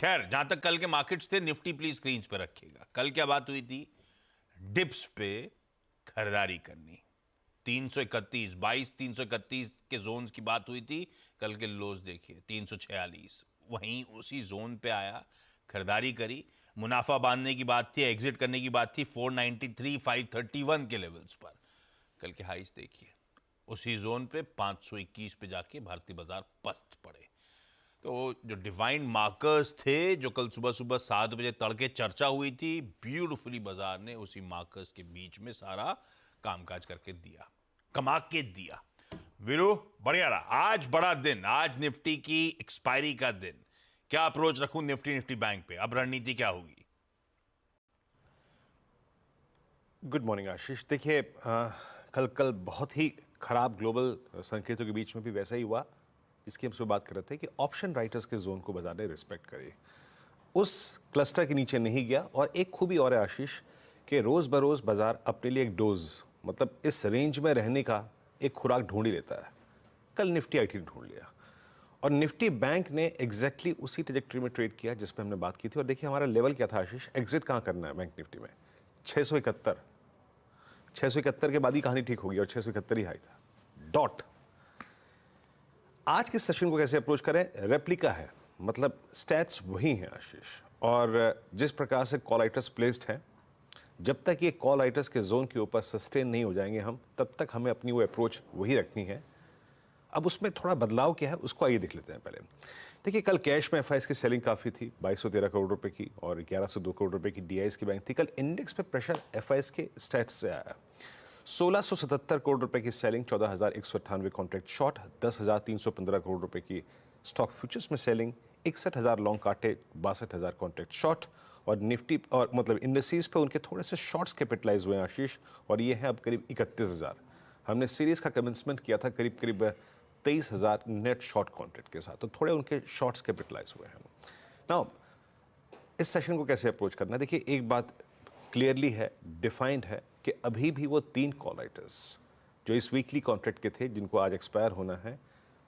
खैर, जहां तक कल के मार्केट्स थे, निफ्टी प्लीज स्क्रीन पे रखिएगा। कल क्या बात हुई थी? डिप्स पे खरीदारी करनी। 331, 331 के जोन्स की बात हुई थी। कल के लोज देखिए 346, वहीं उसी जोन पे आया, खरीदारी करी, मुनाफा बांधने की बात थी, एग्जिट करने की बात थी 493, 531 के लेवल्स पर। कल के हाइस देखिए, उसी जोन पे 521 पे जाके भारतीय बाजार पस्त पड़े। तो जो डिवाइन मार्कर्स थे, जो कल सुबह सुबह 7 बजे तड़के चर्चा हुई थी, ब्यूटिफुली बाजार ने उसी मार्कर्स के बीच में सारा कामकाज करके दिया, कमा के दिया। वीरू, बढ़िया रहा। आज बड़ा दिन, आज निफ्टी की एक्सपायरी का दिन। क्या अप्रोच रखूं निफ्टी बैंक पे? अब रणनीति क्या होगी? गुड मॉर्निंग आशीष। देखिए, कल बहुत ही खराब ग्लोबल संकेतों के बीच में भी वैसा ही हुआ जिसकी हम सुबह बात कर रहे थे कि ऑप्शन राइटर्स के जोन को बाजार ने रिस्पेक्ट करी, उस क्लस्टर के नीचे नहीं गया। और एक खूबी और है आशीष कि रोज़ बरोज़ बाजार अपने लिए एक डोज, मतलब इस रेंज में रहने का एक खुराक ढूंढ ही लेता है। कल निफ्टी आईटी ढूंढ लिया और निफ्टी बैंक ने एग्जैक्टली उसी ट्रेजेक्टरी में ट्रेड किया जिस पर हमने बात की थी। और देखिए हमारा लेवल क्या था आशीष, एग्जिट कहाँ करना है बैंक निफ्टी में? 671 के बाद ही कहानी ठीक होगी और 671 ही हाई था डॉट। आज के सेशन को कैसे अप्रोच करें? रेप्लिका है, मतलब स्टैट्स वही हैं आशीष। और जिस प्रकार से कॉल राइटर्स प्लेस्ड हैं, जब तक ये कॉल राइटर्स के जोन के ऊपर सस्टेन नहीं हो जाएंगे हम, तब तक हमें अपनी वो अप्रोच वही रखनी है। अब उसमें थोड़ा बदलाव क्या है उसको आइए देख लेते हैं पहले। देखिए, कल कैश में एफआईएस की सेलिंग काफ़ी थी, 2213 करोड़ रुपए की, और 1102 करोड़ रुपए की डीआईएस की बैंक थी। कल इंडेक्स पे प्रेशर एफआईएस के स्टैट्स से आया। 1677 करोड़ रुपए की सेलिंग, 14198 कॉन्ट्रैक्ट शॉर्ट, 10,315 करोड़ रुपए की स्टॉक फ्यूचर्स में सेलिंग, 61,000 लॉन्ग काटे, 62,000 कॉन्ट्रैक्ट शॉर्ट। और निफ्टी और मतलब इंडस्ट्रीज पे उनके थोड़े से शॉर्ट्स कैपिटलाइज हुए हैं आशीष, और ये है अब करीब 31,000। हमने सीरीज का कमेंसमेंट किया था करीब 23,000 नेट शॉर्ट कॉन्ट्रैक्ट के साथ, तो थोड़े उनके शॉर्ट्स कैपिटलाइज हुए हैं। नाउ इस सेशन को कैसे अप्रोच करना है? देखिए, एक बात क्लियरली है, डिफाइंड है कि अभी भी वो 3 कॉल राइटर्स जो इस वीकली कॉन्ट्रैक्ट के थे, जिनको आज एक्सपायर होना है,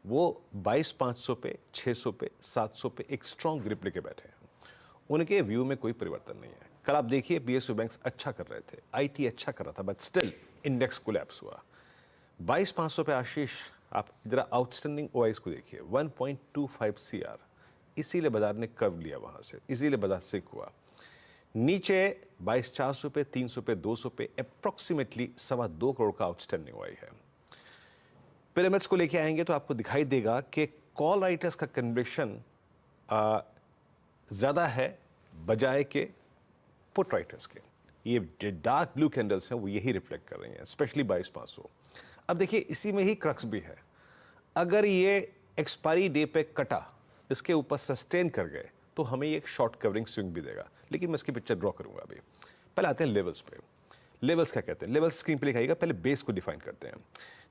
वो 22,500 पे, 600 पे, 700 पे एक स्ट्रॉन्ग ग्रिप लेके बैठे हैं। उनके व्यू में कोई परिवर्तन नहीं है। कल आप देखिए बीएसयू बैंक्स अच्छा कर रहे थे, आईटी अच्छा कर रहा था, बट स्टिल इंडेक्स कोलैप्स हुआ। 22,500 पे आशीष, आप जरा आउटस्टैंडिंग ओआईस को देखिए, 1.25 सीआर, इसीलिए बाजार ने कर्व लिया वहां से, इसीलिए बाजार सिक हुआ। नीचे 22,400 पे, 300 पे, 200 पे अप्रोक्सीमेटली 2.25 करोड़ का आउटस्टैंडिंग ओआई है। पिरामिड्स को लेके आएंगे तो आपको दिखाई देगा कि कॉल राइटर्स का कन्विक्शन ज्यादा है बजाय के पुट राइटर्स के। ये डार्क ब्लू कैंडल्स हैं वो यही रिफ्लेक्ट कर रही हैं, स्पेशली 22,500। अब देखिए, इसी में ही क्रक्स भी है। अगर ये एक्सपायरी डे पे कटा, इसके ऊपर सस्टेन कर गए, तो हमें एक शॉर्ट कवरिंग स्विंग भी देगा, लेकिन मैं इसकी पिक्चर ड्रॉ करूंगा अभी। पहले आते हैं लेवल्स पे। लेवल्स क्या कहते हैं? लेवल्स स्क्रीन पे लिखाइएगा। पहले बेस को डिफाइन करते हैं।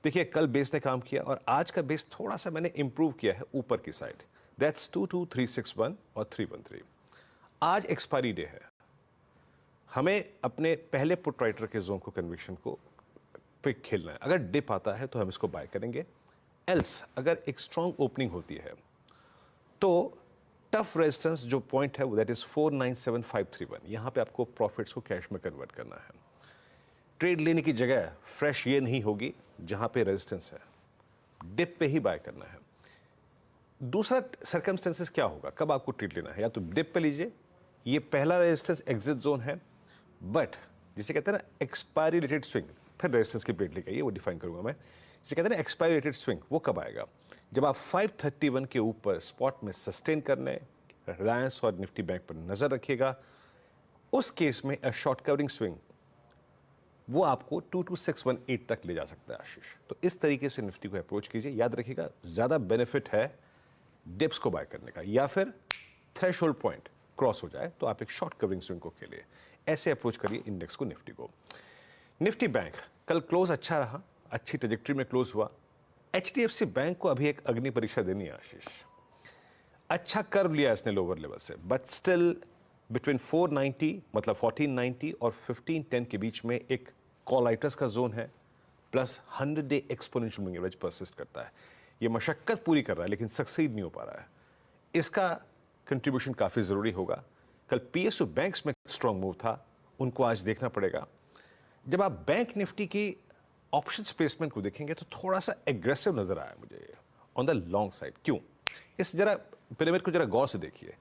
देखिए, कल बेस ने काम किया और आज का बेस थोड़ा सा मैंने इंप्रूव किया है ऊपर की साइड, दैट्स 22,361 और 313। आज एक्सपायरी डे है, हमें अपने पहले पुट राइटर के जोन को, कन्विक्शन को पे खेलना है। अगर डिप आता है तो हम इसको बाय करेंगे, एल्स अगर एक स्ट्रॉन्ग ओपनिंग होती है तो टफ रेजिस्टेंस जो पॉइंट है वो दैट इज 497,531, यहां पे आपको प्रॉफिट्स को कैश में कन्वर्ट करना है। ट्रेड लेने की जगह फ्रेश ये नहीं होगी जहां पे रेजिस्टेंस है, डिप पे ही बाय करना है। दूसरा सर्कमस्टेंसेस क्या होगा, कब आपको ट्रेड लेना है? या तो डिप पे लीजिए, ये पहला रेजिस्टेंस एग्जिट जोन है, बट जिसे कहते हैं ना एक्सपायरी रिलेटेड स्विंग, फिर रेजिस्टेंस की प्लेट लेके आइए, वो डिफाइन करूंगा मैं। जिसे कहते हैं ना एक्सपायरी रिलेटेड स्विंग, वो कब आएगा? जब आप 531 के ऊपर स्पॉट में सस्टेन करने, रिलायंस और निफ्टी बैंक पर नजर रखिएगा। उस केस में अ शॉर्ट कवरिंग स्विंग वो आपको 22,618 तक ले जा सकता है आशीष। तो इस तरीके से निफ्टी को अप्रोच कीजिए। याद रखिएगा, ज्यादा बेनिफिट है डिप्स को बाय करने का, या फिर थ्रेशोल्ड पॉइंट क्रॉस हो जाए तो आप एक शॉर्ट कवरिंग स्विंग को खेलिए। ऐसे अप्रोच करिए इंडेक्स को, निफ्टी को। निफ्टी बैंक कल क्लोज अच्छा रहा, अच्छी ट्रेजेक्टरी में क्लोज हुआ। एचडीएफसी बैंक को अभी एक अग्नि परीक्षा देनी है आशीष। अच्छा कर्व लिया इसने लोअर लेवल से, बट स्टिल बिटवीन 490 मतलब 1490 और 1510 के बीच में एक कॉल राइटर्स का जोन है, plus 100 day exponential moving average persist करता है। ये मशक्कत पूरी कर रहा है लेकिन सक्सीड नहीं हो पा रहा है। इसका कंट्रीब्यूशन काफ़ी ज़रूरी होगा। कल पीएसयू बैंक्स में स्ट्रॉन्ग मूव था, उनको आज देखना पड़ेगा। जब आप बैंक निफ्टी की ऑप्शंस प्लेसमेंट को देखेंगे तो थोड़ा सा एग्रेसिव नजर आया मुझे ये ऑन द लॉन्ग साइड। क्यों? इस जरा पिरामिड को जरा गौर से देखिए।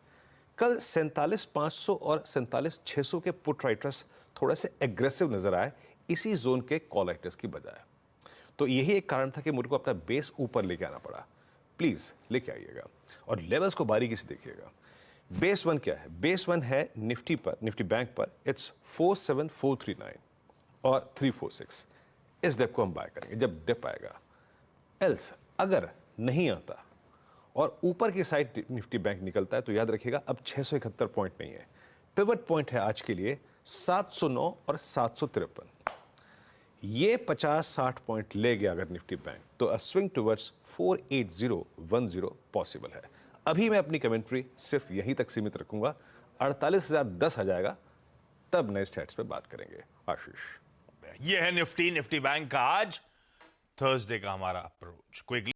कल 47,500 और 47,600 के पुट राइटर्स थोड़े से एग्रेसिव नजर आए इसी जोन के कॉल राइटर्स की बजाय। तो यही एक कारण था कि मुझे को अपना बेस ऊपर लेके आना पड़ा। प्लीज लेके आइएगा और लेवल्स को बारीकी से देखिएगा। बेस वन क्या है? बेस वन है निफ्टी पर, निफ्टी बैंक पर इट्स 47439 और 346। इस डिप को हम बाय करेंगे जब डिप आएगा। एल्स अगर नहीं आता और ऊपर की साइड निफ्टी बैंक निकलता है तो याद रखिएगा अब 671 पॉइंट नहीं है, पिवट पॉइंट है आज के लिए 709 और 753। ये 50-60 पॉइंट ले गया अगर निफ्टी बैंक तो अ स्विंग टुवर्ड्स 48010 पॉसिबल है। अभी मैं अपनी कमेंट्री सिर्फ यहीं तक सीमित रखूंगा। 48,010 आ जाएगा तब नए स्टैट्स पे बात करेंगे। आशीष, ये है निफ्टी बैंक का आज थर्सडे का हमारा अप्रोच। क्विकली